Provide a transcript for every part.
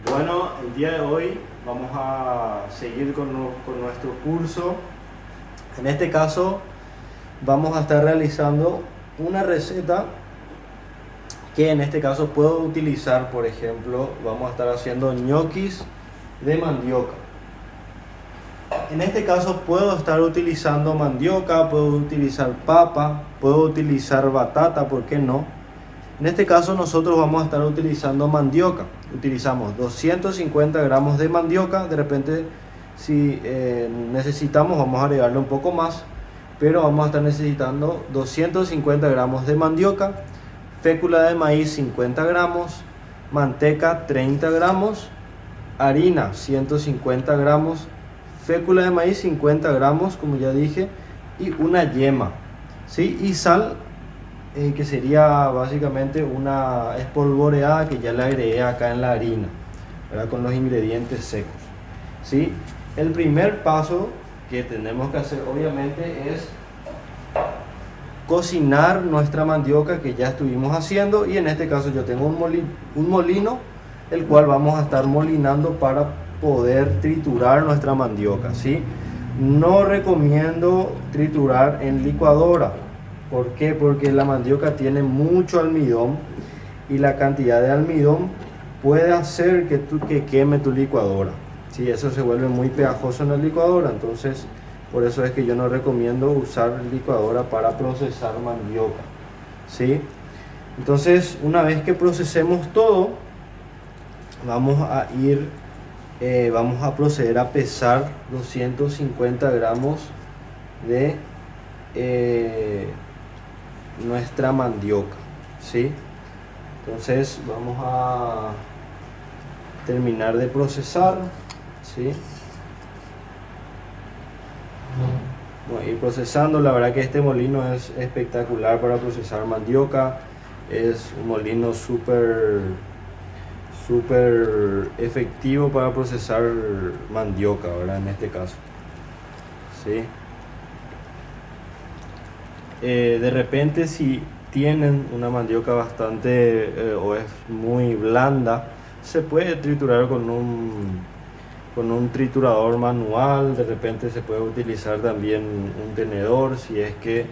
Bueno, el día de hoy vamos a seguir con nuestro curso. En este caso vamos a estar realizando una receta que en este caso puedo utilizar, por ejemplo, vamos a estar haciendo ñoquis de mandioca. En este caso puedo estar utilizando mandioca, puedo utilizar papa, puedo utilizar batata, ¿por qué no? En este caso nosotros vamos a estar utilizando mandioca. Utilizamos 250 gramos de mandioca. De repente si necesitamos vamos a agregarle un poco más, pero vamos a estar necesitando 250 gramos de mandioca, fécula de maíz 50 gramos, manteca 30 gramos, harina 150 gramos, fécula de maíz 50 gramos, como ya dije, y una yema, ¿sí? Y sal, que sería básicamente una espolvoreada que ya le agregué acá en la harina, ¿verdad? Con los ingredientes secos, ¿sí? El primer paso que tenemos que hacer obviamente es cocinar nuestra mandioca que ya estuvimos haciendo, y en este caso yo tengo un molino el cual vamos a estar molinando para poder triturar nuestra mandioca, ¿sí? No recomiendo triturar en licuadora. ¿Por qué? Porque la mandioca tiene mucho almidón y la cantidad de almidón puede hacer que queme tu licuadora. Sí, eso se vuelve muy pegajoso en la licuadora, entonces por eso es que yo no recomiendo usar licuadora para procesar mandioca, ¿sí? Entonces, una vez que procesemos todo, vamos a proceder a pesar 250 gramos de nuestra mandioca, ¿sí? Entonces vamos a terminar de procesar, ¿sí? Voy a ir procesando. La verdad que este molino es espectacular para procesar mandioca. Es un molino súper efectivo para procesar mandioca, ¿verdad? En este caso, ¿sí? De repente, si tienen una mandioca bastante o es muy blanda, se puede triturar con un triturador manual. De repente se puede utilizar también un tenedor si es que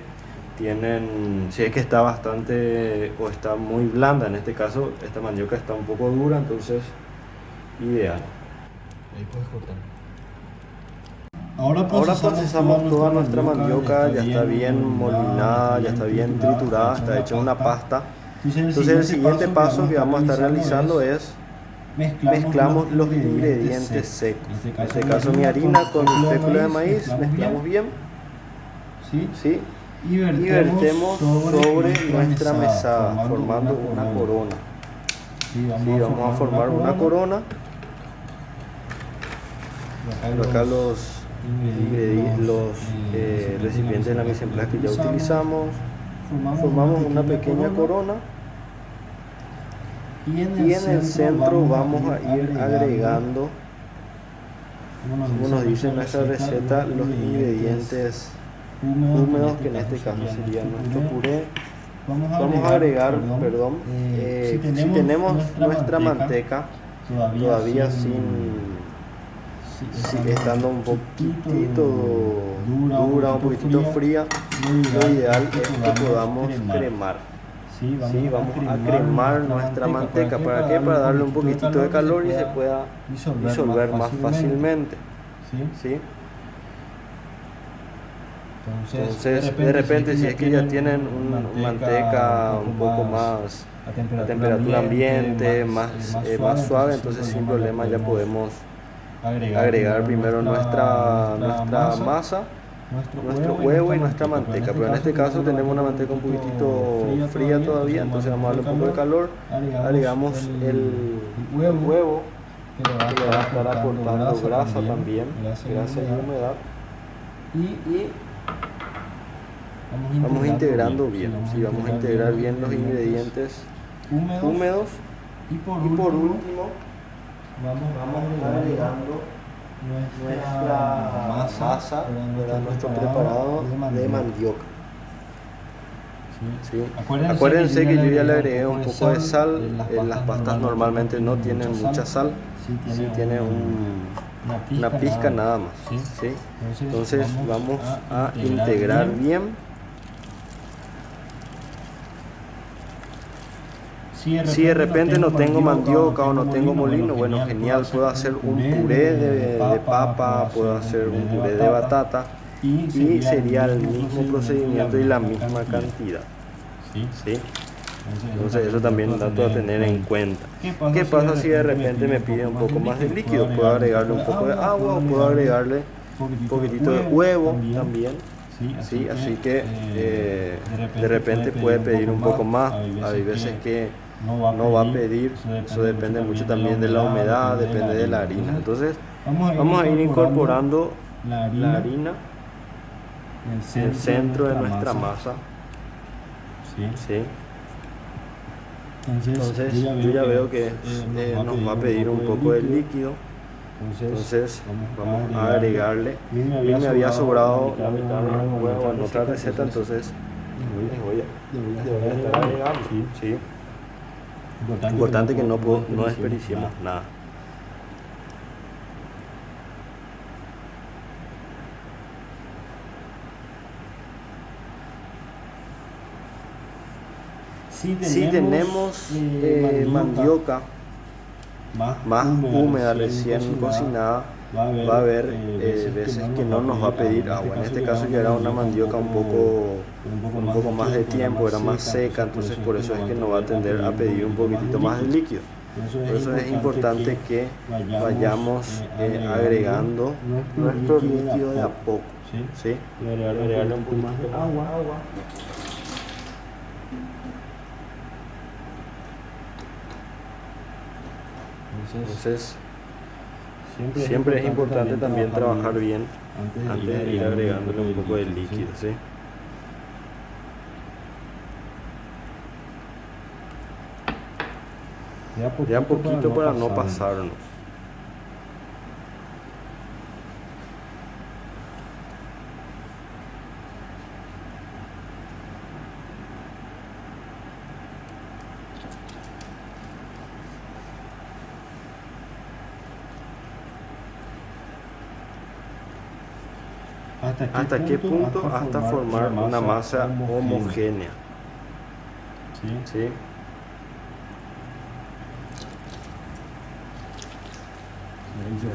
está bastante o está muy blanda. En este caso esta mandioca está un poco dura, entonces ideal. Ahí puedes cortar. Ahora procesamos toda nuestra mandioca, ya está bien molinada, ya está bien triturada, está hecha una pasta. Entonces el siguiente paso que vamos a estar realizando es mezclamos los ingredientes secos. En este caso mi harina con mi fécula de maíz, mezclamos bien, ¿sí? Y vertemos sobre nuestra mesada formando una corona. Sí, vamos a formar una corona. Acá los recipientes de la mise en place que ya utilizamos, formamos una pequeña corona, y en el centro vamos a ir agregando, como nos dice nuestra receta, los ingredientes húmedos, que en este caso sería nuestro puré. Vamos a agregar, si tenemos nuestra manteca todavía sigue estando un poquitito dura, un poquitito fría, lo ideal es que podamos cremar. Sí, vamos a cremar nuestra manteca. ¿Para qué? Para darle un poquitito de calor y se pueda disolver más fácilmente, ¿sí? Entonces, de repente, si es que ya tienen una manteca un poco más a temperatura ambiente, más suave, entonces sin problema ya podemos agregar primero nuestra masa, nuestro huevo y nuestra manteca. Pero en este caso tenemos una manteca un poquitito fría todavía, entonces vamos a darle un poco de calor. Agregamos el huevo, que le va a estar aportando grasa también, grasa y humedad. Y vamos integrando bien, ¿sí? Vamos a integrar bien los ingredientes húmedos. Y por último vamos agregando nuestra masa, nuestro preparado de mandioca. ¿Sí? Acuérdense que yo ya le agregué un poco de sal. Las pastas normalmente no tienen mucha sal, sí tiene una pizca nada más. ¿Sí? Entonces vamos a integrar bien. Si de repente no tengo mandioca o no tengo molino, bueno, genial, puedo hacer un puré de papa, puedo hacer un puré de batata y sería el mismo procedimiento y la misma cantidad. ¿Sí? Entonces eso también un dato a tener en cuenta. ¿Qué pasa si de repente me pide un poco más de líquido? Puedo agregarle un poco de agua o puedo agregarle un poquitito de huevo también. Sí, así que de repente puede pedir un poco más. Hay veces que no va a pedir, eso depende mucho también de la humedad, depende de la harina. Entonces vamos a ir incorporando la harina en el centro de nuestra masa. ¿Sí? Entonces yo ya veo que nos va a pedir un poco de líquido. Entonces vamos a agregarle. A mí me había sobrado la mitad de un huevo en otra receta, entonces voy a estar agregando. ¿Sí? Importante que no desperdiciemos nada. Si tenemos mandioca más húmeda, recién cocinada, va a haber veces que no nos va a pedir agua. En este caso ya era una mandioca un poco más de tiempo, era más seca, entonces por eso es que nos va a tender a pedir un poquitito más de líquido. Por eso es importante que vayamos agregando nuestro líquido de a poco. ¿Sí? Agregarle un poco más de agua. Entonces siempre es importante también trabajar bien antes de ir agregándole un poco de líquido, ¿sí? De a poquito para no pasarnos. ¿Hasta qué punto? Hasta formar una masa homogénea. ¿Sí?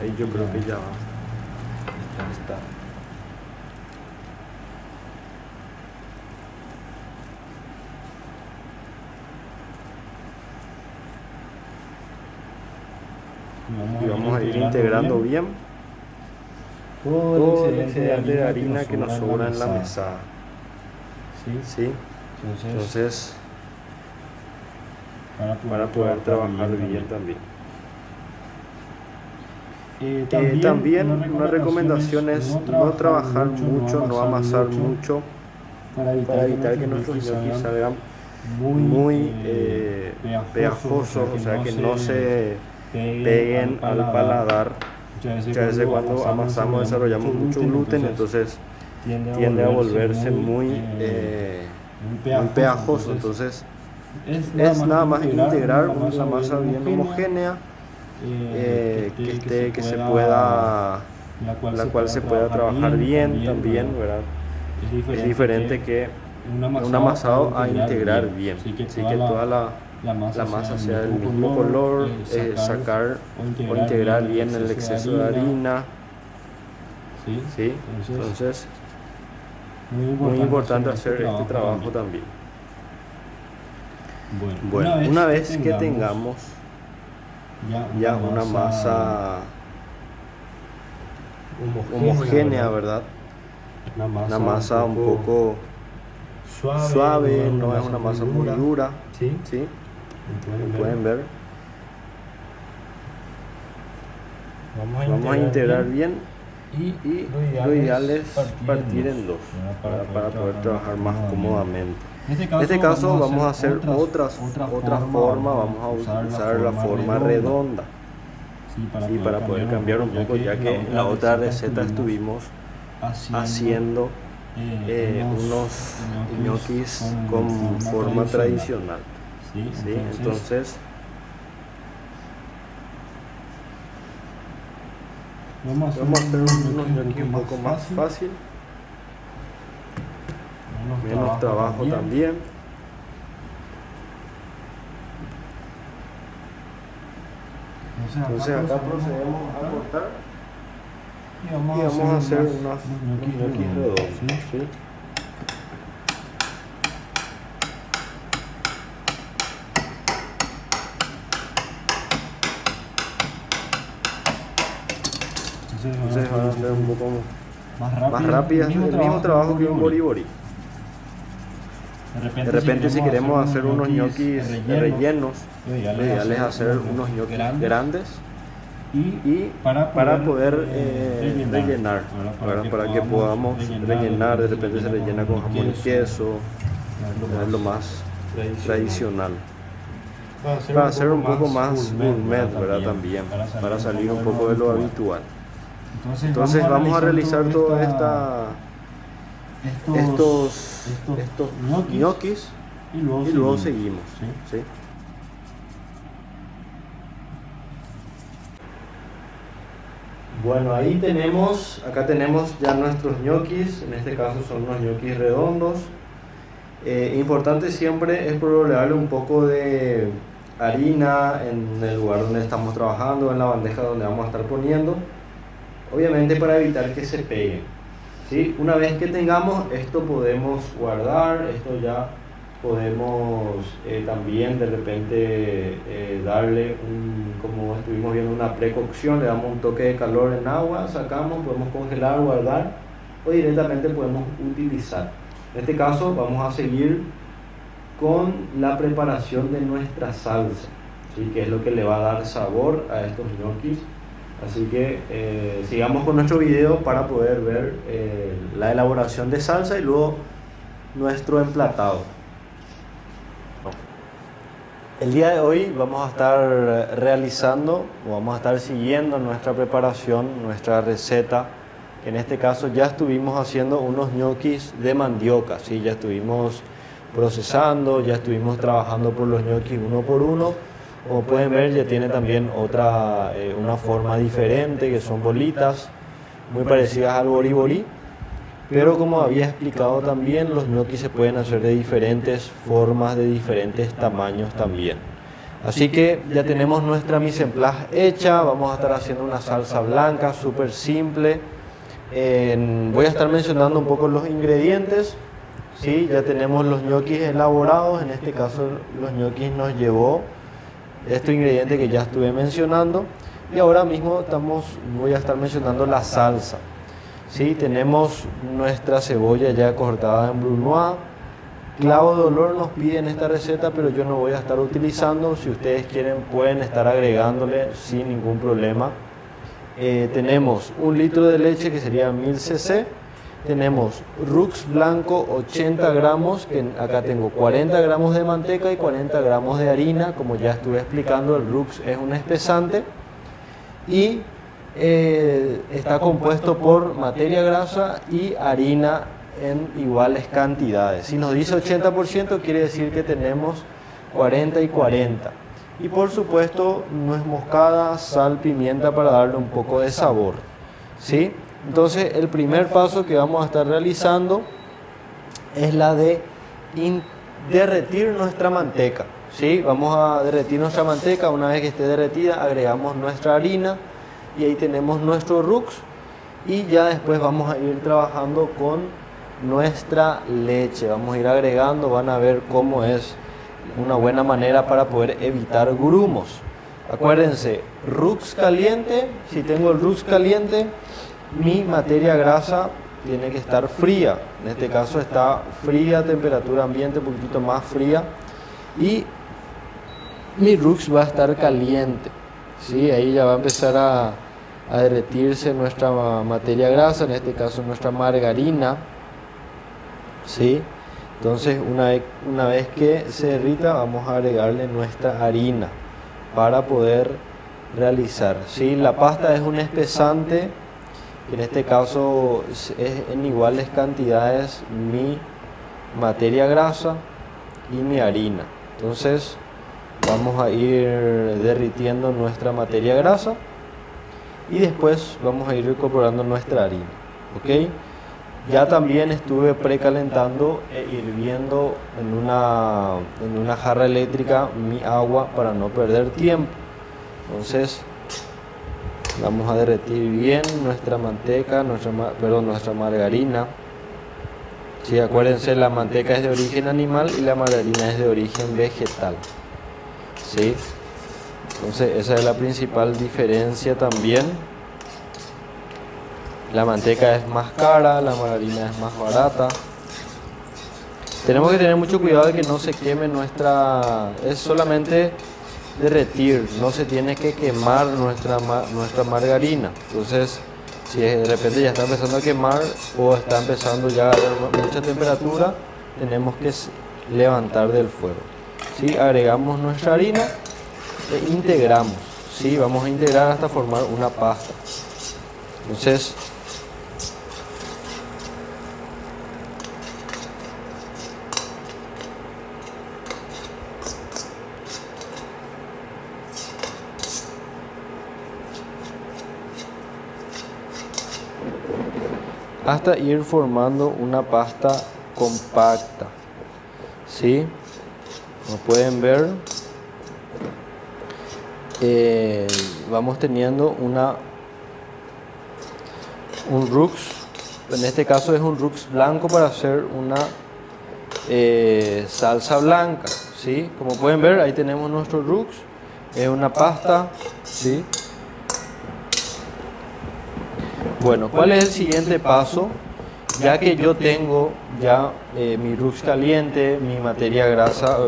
Ahí yo creo que ya está. Y vamos a ir integrando bien todo el excedente de harina que nos sobra en la mesada. ¿Sí? Entonces, para poder trabajar bien también. También una recomendación es no trabajar mucho, no amasar mucho, para evitar que nuestros ñoquis salgan muy pegajosos, o sea que no se peguen al paladar. Muchas veces cuando amasamos desarrollamos mucho gluten, entonces tiende a volverse muy pegajoso. Entonces es nada más integrar una masa bien homogénea, que se pueda, la cual se pueda trabajar bien también, ¿verdad? Es diferente que un amasado a integrar bien, así que toda la masa sea del mismo color, sacar o integrar bien el exceso de harina. ¿Sí? Entonces muy importante hacer este trabajo también. Bueno, una vez que tengamos ya una masa homogénea, ¿verdad? Una masa un poco suave, no es una masa muy dura. ¿Sí? Pueden ver. Vamos a integrar bien y lo ideal es partir en dos para poder trabajar más cómodamente. En este caso vamos a hacer otra forma, vamos a usar la forma redonda, para poder cambiar un poco, ya que en la otra receta estuvimos haciendo unos ñoquis con forma tradicional. ¿Sí? Entonces Vamos a hacer unos ñoquis un poco más fácil. Menos trabajo también. Entonces acá procedemos a cortar y vamos a hacer unos ñoquis redondos. ¿Sí? Entonces van a ser un poco más rápidas, el mismo trabajo que un bori-bori. De repente si queremos hacer unos ñoquis rellenos, lo ideal es hacer unos ñoquis grandes y para poder rellenar, para que podamos rellenar. De repente se rellena con jamón y queso, es lo más tradicional. Para hacer un poco más gourmet, ¿verdad? También, para salir un poco de lo habitual. Entonces vamos a realizar todos estos ñoquis y luego seguimos. ¿Sí? Bueno, acá tenemos ya nuestros ñoquis. En este caso son unos ñoquis redondos. Importante siempre es proveerle un poco de harina en el lugar donde estamos trabajando, en la bandeja donde vamos a estar poniendo, obviamente para evitar que se peguen. ¿Sí? Una vez que tengamos esto podemos guardar, esto ya podemos también de repente darle como estuvimos viendo, una precocción, le damos un toque de calor en agua, sacamos, podemos congelar, guardar o directamente podemos utilizar. En este caso vamos a seguir con la preparación de nuestra salsa, ¿sí? Que es lo que le va a dar sabor a estos ñoquis. Así que sigamos con nuestro video para poder ver la elaboración de salsa y luego nuestro emplatado. El día de hoy vamos a estar realizando o vamos a estar siguiendo nuestra preparación, nuestra receta. En este caso ya estuvimos haciendo unos ñoquis de mandioca, ¿sí? Ya estuvimos procesando, ya estuvimos trabajando por los ñoquis uno por uno. Como pueden ver, ya tiene también una forma diferente, que son bolitas muy parecidas al bori-bori, pero como había explicado también, los ñoquis se pueden hacer de diferentes formas, de diferentes tamaños también. Así que ya tenemos nuestra mise en place hecha. Vamos a estar haciendo una salsa blanca súper simple. Voy a estar mencionando un poco los ingredientes. Sí, ya tenemos los ñoquis elaborados. En este caso los ñoquis nos llevó este ingrediente que ya estuve mencionando, y ahora mismo voy a estar mencionando la salsa. ¿Sí? Tenemos nuestra cebolla ya cortada en brunoise. Clavo de olor nos piden esta receta, pero yo no voy a estar utilizando. Si ustedes quieren pueden estar agregándole sin ningún problema. Tenemos 1 litro de leche, que sería 1000 cc. Tenemos Rux blanco 80 gramos, que acá tengo 40 gramos de manteca y 40 gramos de harina. Como ya estuve explicando, el Rux es un espesante y está compuesto por materia grasa y harina en iguales cantidades. Si nos dice 80%, quiere decir que tenemos 40 y 40. Y por supuesto nuez moscada, sal, pimienta para darle un poco de sabor. ¿Sí? Entonces el primer paso que vamos a estar realizando es la de derretir nuestra manteca. ¿Sí? Vamos a derretir nuestra manteca. Una vez que esté derretida, agregamos nuestra harina y ahí tenemos nuestro Rux, y ya después vamos a ir trabajando con nuestra leche. Vamos a ir agregando, van a ver cómo es una buena manera para poder evitar grumos. Acuérdense, Rux caliente. Si tengo el Rux caliente, mi materia grasa tiene que estar fría. En este caso está fría, temperatura ambiente un poquito más fría, y mi Rux va a estar caliente. ¿Sí? Ahí ya va a empezar a derretirse nuestra materia grasa, en este caso nuestra margarina. ¿Sí? Entonces una vez que se derrita, vamos a agregarle nuestra harina para poder realizar. ¿Sí? La pasta es un espesante, que en este caso es en iguales cantidades mi materia grasa y mi harina. Entonces vamos a ir derritiendo nuestra materia grasa y después vamos a ir incorporando nuestra harina, ¿ok? Ya también estuve precalentando e hirviendo en una jarra eléctrica mi agua para no perder tiempo. Entonces vamos a derretir bien nuestra manteca, nuestra margarina. Sí, acuérdense, la manteca es de origen animal y la margarina es de origen vegetal. ¿Sí? Entonces esa es la principal diferencia también. La manteca es más cara, la margarina es más barata. Tenemos que tener mucho cuidado de que no se queme es solamente derretir, no se tiene que quemar nuestra margarina. Entonces, si de repente ya está empezando a quemar o está empezando ya a haber mucha temperatura, tenemos que levantar del fuego. ¿Sí? Agregamos nuestra harina e integramos. ¿Sí? Vamos a integrar hasta formar una pasta. Entonces, hasta ir formando una pasta compacta. ¿Sí? Como pueden ver, vamos teniendo un rux. En este caso es un rux blanco para hacer una salsa blanca. ¿Sí? Como pueden ver, ahí tenemos nuestro rux. Es una pasta. ¿Sí? Bueno, ¿cuál es el siguiente paso? Ya que yo tengo mi rux caliente, mi materia grasa,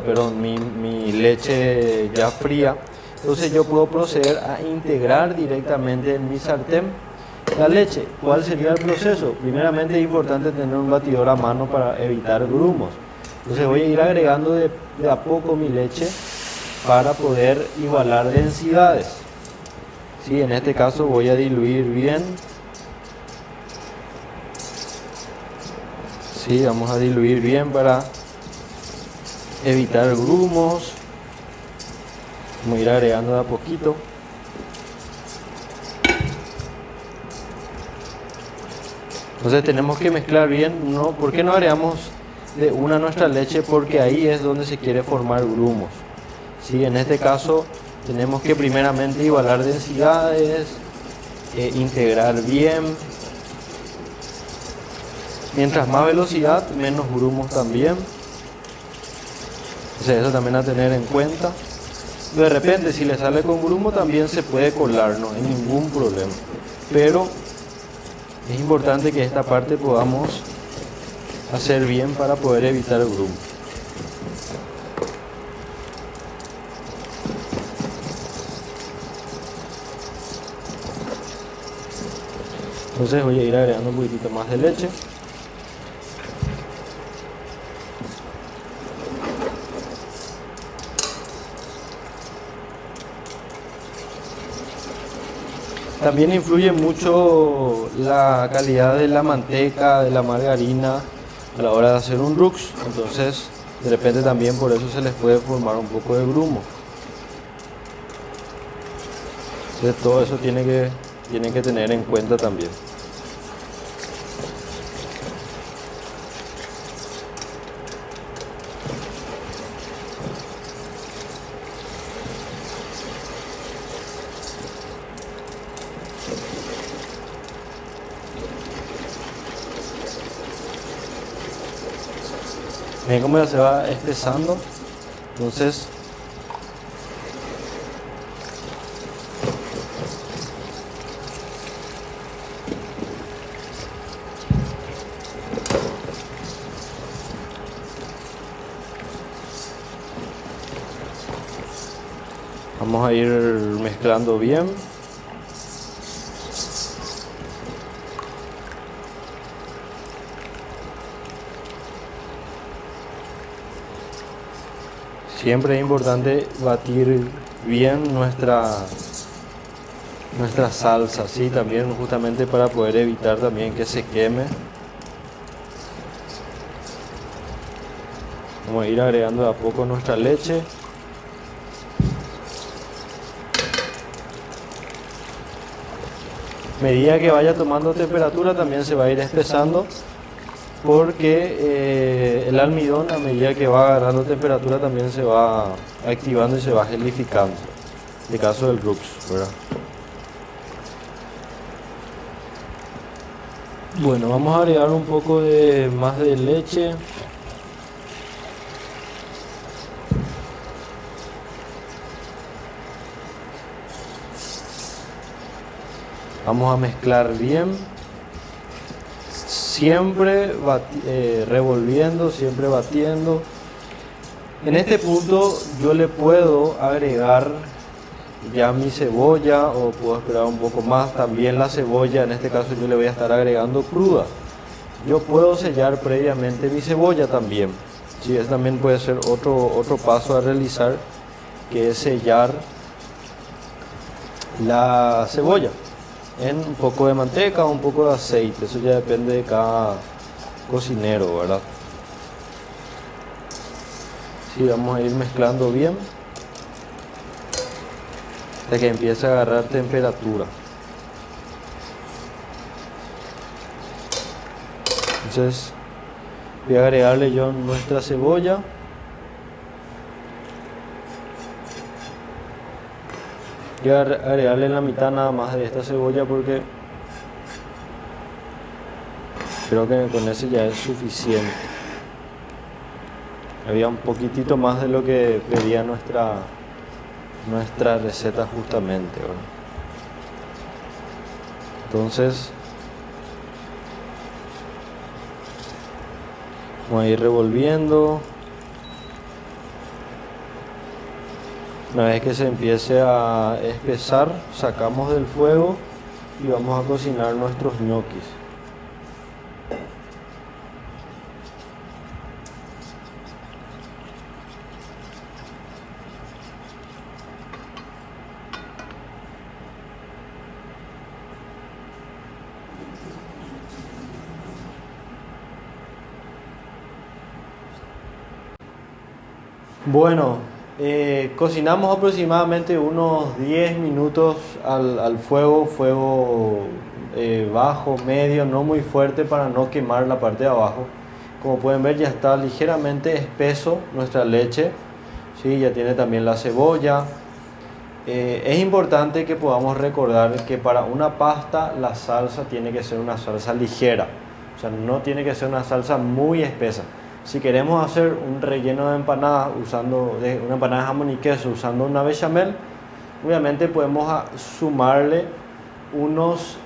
mi leche ya fría, entonces yo puedo proceder a integrar directamente en mi sartén la leche. ¿Cuál sería el proceso? Primeramente es importante tener un batidor a mano para evitar grumos. Entonces voy a ir agregando de a poco mi leche para poder igualar densidades. ¿Sí? En este caso voy a diluir bien. Sí, vamos a diluir bien para evitar grumos. Vamos a ir agregando de a poquito. Entonces tenemos que mezclar bien. ¿Por qué no agregamos de una nuestra leche? Porque ahí es donde se quiere formar grumos. ¿Sí? En este caso tenemos que primeramente igualar densidades, integrar bien. Mientras más velocidad, menos grumos también. Entonces eso también a tener en cuenta. De repente si le sale con grumo también se puede colar, no hay ningún problema. Pero es importante que esta parte podamos hacer bien para poder evitar el grumo. Entonces voy a ir agregando un poquitito más de leche. También influye mucho la calidad de la manteca, de la margarina a la hora de hacer un rux. Entonces, de repente también por eso se les puede formar un poco de grumo. Entonces, todo eso tienen que tener en cuenta también. Ven cómo ya se va espesando. Entonces vamos a ir mezclando bien. Siempre es importante batir bien nuestra salsa, ¿sí? También justamente para poder evitar también que se queme. Vamos a ir agregando de a poco nuestra leche. medida que vaya tomando temperatura también se va a ir espesando, porque el almidón a medida que va agarrando temperatura también se va activando y se va gelificando. En el caso del Rux, ¿verdad? Bueno, vamos a agregar un poco más de leche. Vamos a mezclar bien, siempre revolviendo, siempre batiendo. En este punto yo le puedo agregar ya mi cebolla, o puedo esperar un poco más. También la cebolla, en este caso yo le voy a estar agregando cruda. Yo puedo sellar previamente mi cebolla también. Sí, ese también puede ser otro paso a realizar, que es sellar la cebolla en un poco de manteca o un poco de aceite. Eso ya depende de cada cocinero, ¿verdad? Sí, vamos a ir mezclando bien hasta que empiece a agarrar temperatura. Entonces voy a agregarle yo nuestra cebolla. Voy a agregarle la mitad nada más de esta cebolla, porque creo que con ese ya es suficiente. Había un poquitito más de lo que pedía nuestra receta justamente, ¿verdad? Entonces vamos a ir revolviendo. Una vez que se empiece a espesar, sacamos del fuego y vamos a cocinar nuestros ñoquis. Bueno, cocinamos aproximadamente unos 10 minutos al fuego bajo, medio, no muy fuerte, para no quemar la parte de abajo. Como pueden ver, ya está ligeramente espeso nuestra leche, ¿sí? Ya tiene también la cebolla. Es importante que podamos recordar que para una pasta la salsa tiene que ser una salsa ligera, o sea, no tiene que ser una salsa muy espesa. Si queremos hacer un relleno de empanadas una empanada de jamón y queso usando una bechamel, obviamente podemos sumarle unos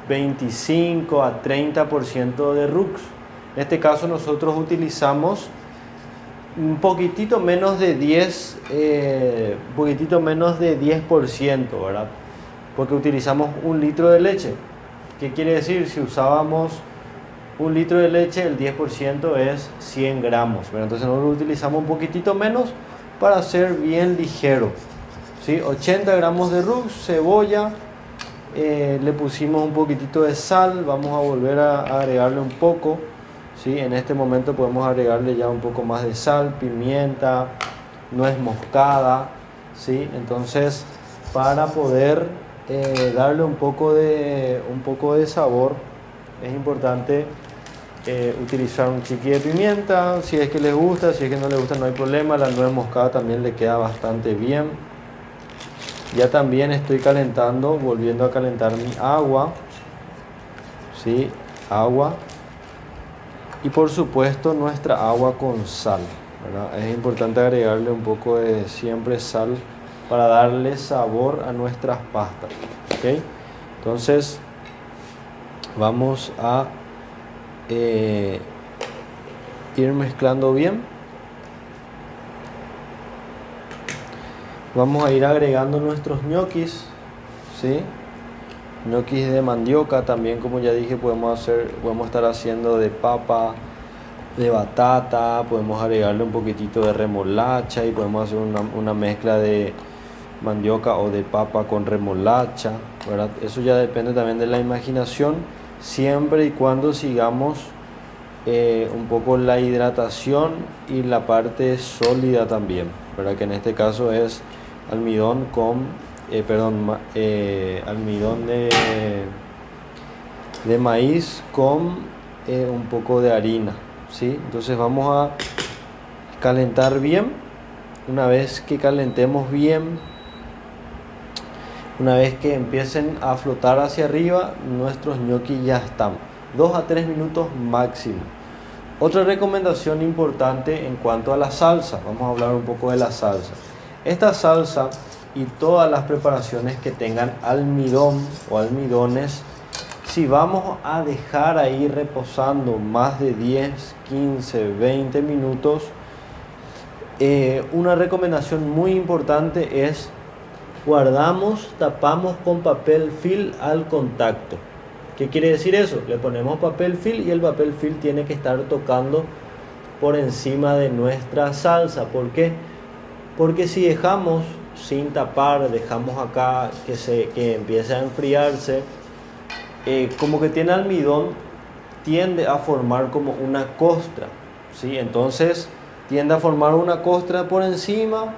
25 a 30% de Rux. En este caso nosotros utilizamos un poquitito menos de 10%, ¿verdad? Porque utilizamos 1 litro de leche. ¿Qué quiere decir? Si usábamos 1 litro de leche, el 10% es 100 gramos, ¿verdad? Entonces nosotros utilizamos un poquitito menos para hacer bien ligero, ¿sí? 80 gramos de Rux, cebolla, le pusimos un poquitito de sal, vamos a volver a agregarle un poco, ¿sí? En este momento podemos agregarle ya un poco más de sal, pimienta, nuez moscada, ¿sí? Entonces, para poder darle un poco de sabor, es importante utilizar un chiqui de pimienta, si es que les gusta. Si es que no les gusta, no hay problema. La nuez moscada también le queda bastante bien. Ya también estoy volviendo a calentar mi agua, ¿sí? Agua, y por supuesto nuestra agua con sal, ¿verdad? Es importante agregarle un poco de siempre sal para darle sabor a nuestras pastas, ¿ok? Entonces vamos a ir mezclando bien. Vamos a ir agregando nuestros ñoquis, ¿sí? Ñoquis de mandioca también, como ya dije, podemos estar haciendo de papa, de batata, podemos agregarle un poquitito de remolacha y podemos hacer una mezcla de mandioca o de papa con remolacha, ¿verdad? Eso ya depende también de la imaginación, siempre y cuando sigamos un poco la hidratación y la parte sólida también, ¿verdad? Que en este caso es almidón con almidón de maíz con un poco de harina, ¿sí? Entonces vamos a calentar bien. Una vez que calentemos bien, una vez que empiecen a flotar hacia arriba, nuestros ñoquis ya están. 2 a 3 minutos máximo. Otra recomendación importante en cuanto a la salsa. Vamos a hablar un poco de la salsa. Esta salsa y todas las preparaciones que tengan almidón o almidones, si vamos a dejar ahí reposando más de 10, 15, 20 minutos, una recomendación muy importante es guardamos, tapamos con papel film al contacto. ¿Qué quiere decir eso? Le ponemos papel film y el papel film tiene que estar tocando por encima de nuestra salsa. ¿Por qué? Porque si dejamos sin tapar, dejamos acá que empiece a enfriarse, como que tiene almidón, tiende a formar como una costra, ¿sí? Entonces tiende a formar una costra por encima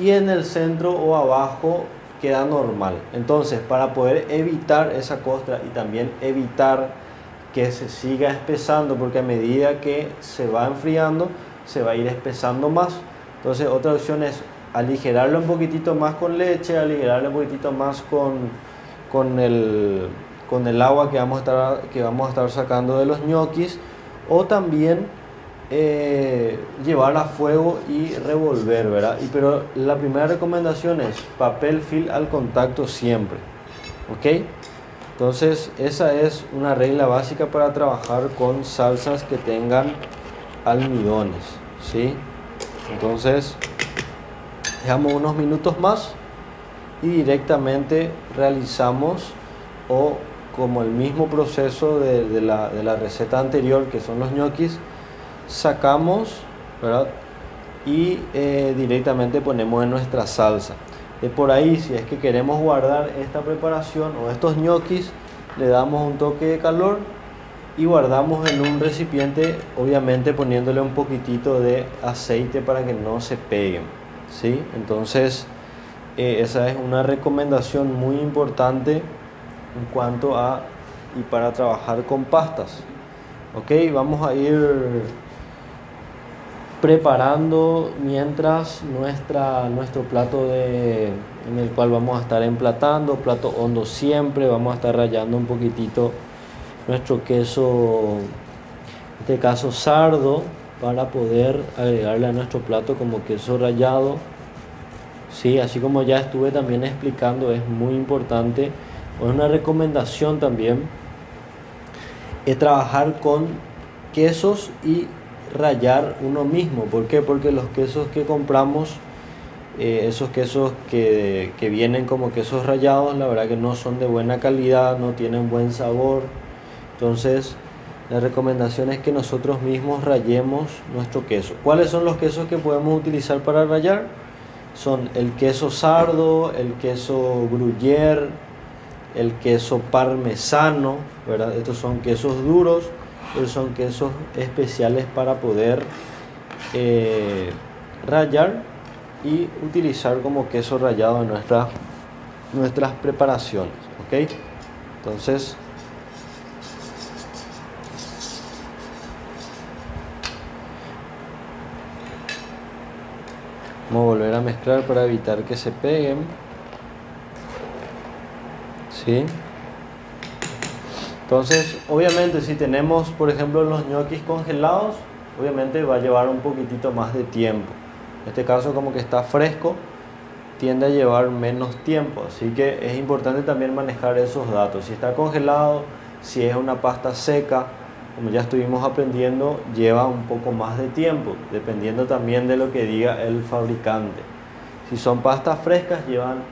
y en el centro o abajo queda normal. Entonces, para poder evitar esa costra y también evitar que se siga espesando, porque a medida que se va enfriando se va a ir espesando más. Entonces, otra opción es aligerarlo un poquitito más con leche, aligerarlo un poquitito más con el agua que vamos a estar sacando de los ñoquis, o también llevar a fuego y revolver, ¿verdad? Pero la primera recomendación es papel film al contacto siempre, ¿ok? Entonces esa es una regla básica para trabajar con salsas que tengan almidones, ¿sí? Entonces dejamos unos minutos más y directamente realizamos, o como el mismo proceso de la receta anterior, que son los ñoquis, sacamos, ¿verdad? Y directamente ponemos en nuestra salsa. De por ahí, si es que queremos guardar esta preparación o estos ñoquis, le damos un toque de calor y guardamos en un recipiente, obviamente poniéndole un poquitito de aceite para que no se peguen, ¿sí? Entonces esa es una recomendación muy importante en cuanto a y para trabajar con pastas. Ok, vamos a ir preparando mientras nuestro plato en el cual vamos a estar emplatando, plato hondo siempre. Vamos a estar rallando un poquitito nuestro queso, en este caso sardo, para poder agregarle a nuestro plato como queso rallado. Sí, así como ya estuve también explicando, es muy importante, o es una recomendación también, es trabajar con quesos y rallar uno mismo. ¿Por qué? Porque los quesos que compramos, esos quesos que vienen como quesos rallados, la verdad que no son de buena calidad, no tienen buen sabor. Entonces la recomendación es que nosotros mismos rallemos nuestro queso. ¿Cuáles son los quesos que podemos utilizar para rallar? Son el queso sardo, el queso gruyère, el queso parmesano, ¿verdad? Estos son quesos duros, estos son quesos especiales para poder rallar y utilizar como queso rallado en nuestras preparaciones, ¿ok? Entonces vamos a volver a mezclar para evitar que se peguen, ¿sí? Entonces, obviamente, si tenemos, por ejemplo, los ñoquis congelados, obviamente va a llevar un poquitito más de tiempo. En este caso, como que está fresco, tiende a llevar menos tiempo. Así que es importante también manejar esos datos. Si está congelado, si es una pasta seca, como ya estuvimos aprendiendo, lleva un poco más de tiempo, dependiendo también de lo que diga el fabricante. Si son pastas frescas, llevan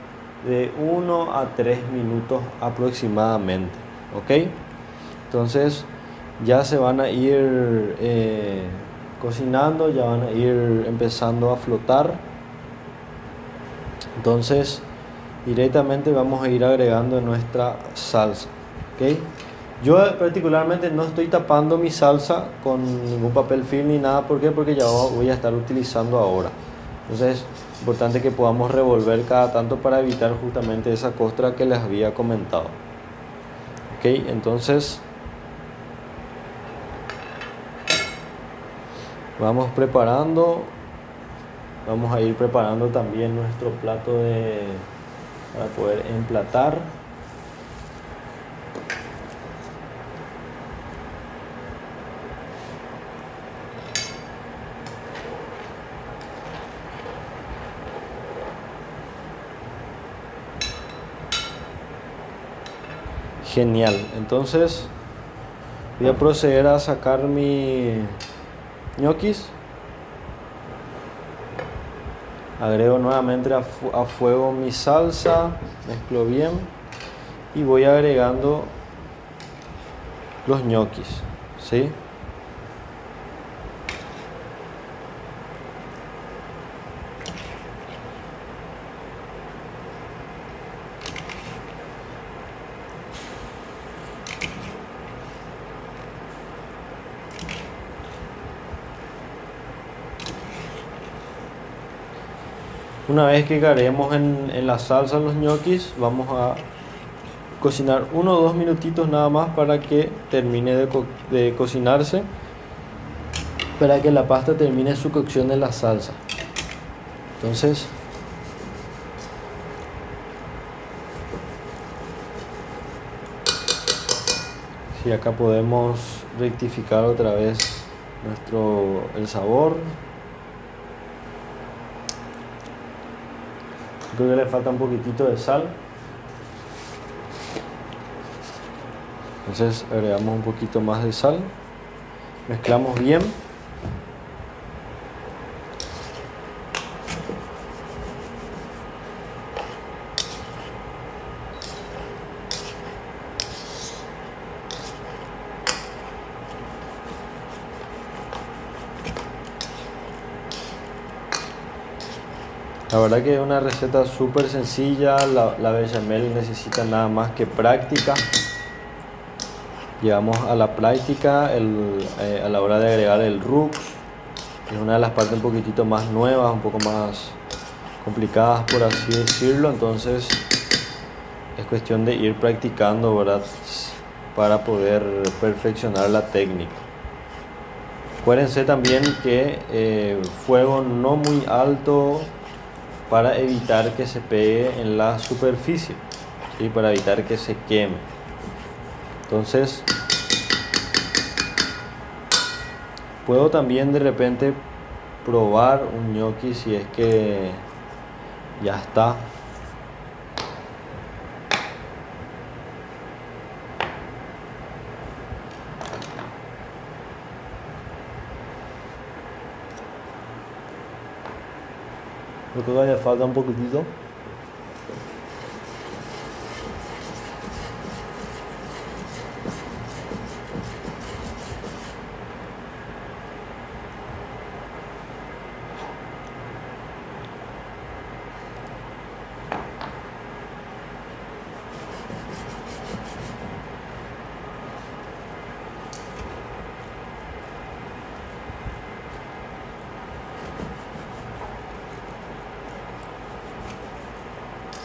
de 1 a 3 minutos aproximadamente, ¿ok? Entonces ya se van a ir cocinando, ya van a ir empezando a flotar. Entonces directamente vamos a ir agregando nuestra salsa, ¿ok? Yo particularmente no estoy tapando mi salsa con ningún papel film ni nada. ¿Por qué? Porque ya voy a estar utilizando ahora. Entonces Importante que podamos revolver cada tanto para evitar justamente esa costra que les había comentado. Ok, entonces vamos preparando. Vamos a ir preparando también nuestro plato para poder emplatar. Genial, entonces voy a proceder a sacar mi ñoquis. Agrego nuevamente a fuego mi salsa, mezclo bien y voy agregando los ñoquis, ¿sí? Una vez que agreguemos en la salsa los ñoquis, vamos a cocinar 1 o 2 minutitos nada más para que termine de cocinarse, para que la pasta termine su cocción en la salsa. Entonces, si acá podemos rectificar otra vez el sabor. Creo que le falta un poquitito de sal. Entonces agregamos un poquito más de sal. Mezclamos bien. La verdad que es una receta súper sencilla. La bechamel necesita nada más que práctica. Llegamos a la práctica a la hora de agregar el roux. Es una de las partes un poquitito más nuevas, un poco más complicadas por así decirlo. Entonces es cuestión de ir practicando, ¿verdad? Para poder perfeccionar la técnica. Acuérdense también que fuego no muy alto para evitar que se pegue en la superficie, ¿sí? Para evitar que se queme. Entonces puedo también de repente probar un ñoqui si es que ya está. Creo que todavía falta un poquitito.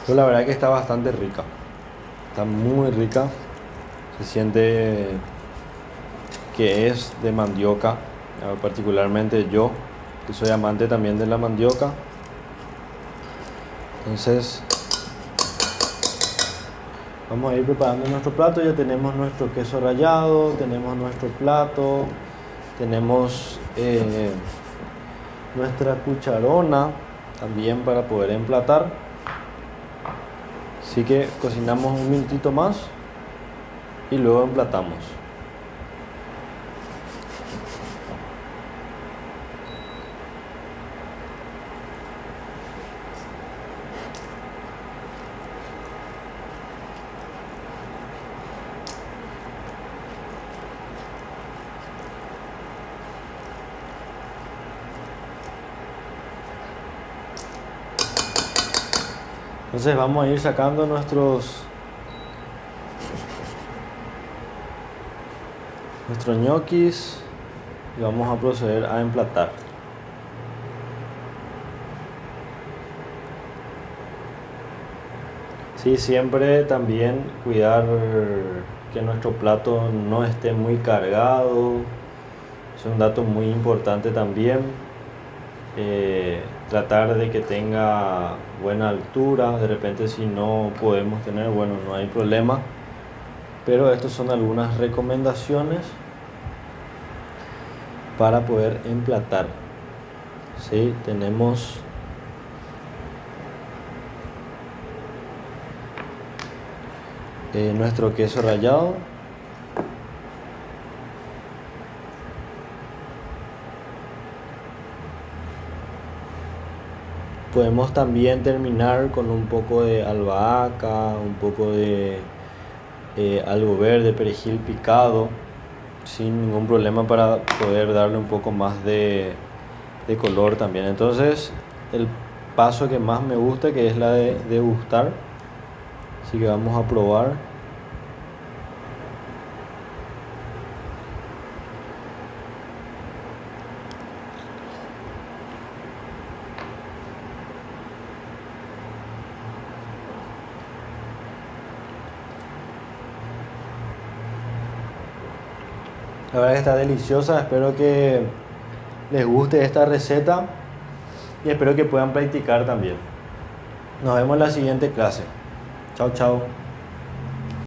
Pero la verdad que está bastante rica. Está muy rica. Se siente que es de mandioca. Particularmente yo, que soy amante también de la mandioca. Entonces vamos a ir preparando nuestro plato. Ya tenemos nuestro queso rallado, tenemos nuestro plato, tenemos nuestra cucharona también para poder emplatar. Así que cocinamos un minutito más y luego emplatamos. Entonces vamos a ir sacando nuestros ñoquis y vamos a proceder a emplatar. Sí, siempre también cuidar que nuestro plato no esté muy cargado. Es un dato muy importante también. Tratar de que tenga buena altura. De repente si no podemos tener, bueno, no hay problema. Pero estas son algunas recomendaciones para poder emplatar. ¿Sí? Tenemos nuestro queso rallado. Podemos también terminar con un poco de albahaca, un poco de algo verde, perejil picado, sin ningún problema, para poder darle un poco más de color también. Entonces, el paso que más me gusta, que es la de degustar, así que vamos a probar. La verdad que está deliciosa, espero que les guste esta receta y espero que puedan practicar también. Nos vemos en la siguiente clase. Chao, chao.